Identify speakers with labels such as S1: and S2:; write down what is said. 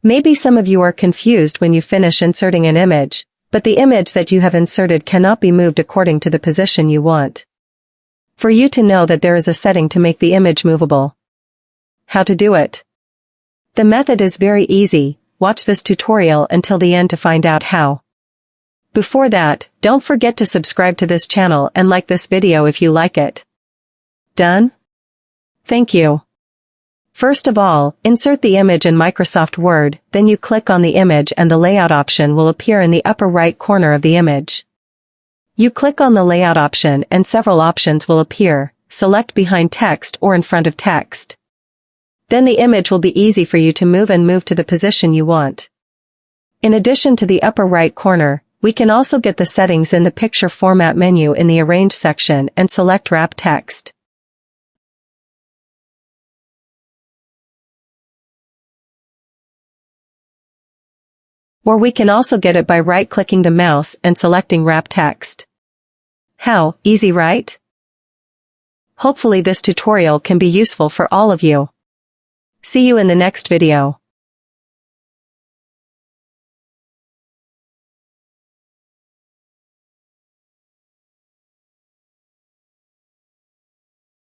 S1: Maybe some of you are confused when you finish inserting an image, but the image that you have inserted cannot be moved according to the position you want. For you to know that there is a setting to make the image movable. How to do it? The method is very easy. Watch this tutorial until the end to find out how. Before that, don't forget to subscribe to this channel and like this video if you like it. Done? Thank you. First of all, insert the image in Microsoft Word, then you click on the image and the layout option will appear in the upper right corner of the image. You click on the layout option and several options will appear. Select behind text or in front of text. Then the image will be easy for you to move to the position you want. In addition to the upper right corner, we can also get the settings in the picture format menu in the Arrange section and select Wrap Text. Or we can also get it by right-clicking the mouse and selecting Wrap Text. How easy, right? Hopefully this tutorial can be useful for all of you. See you in the next video.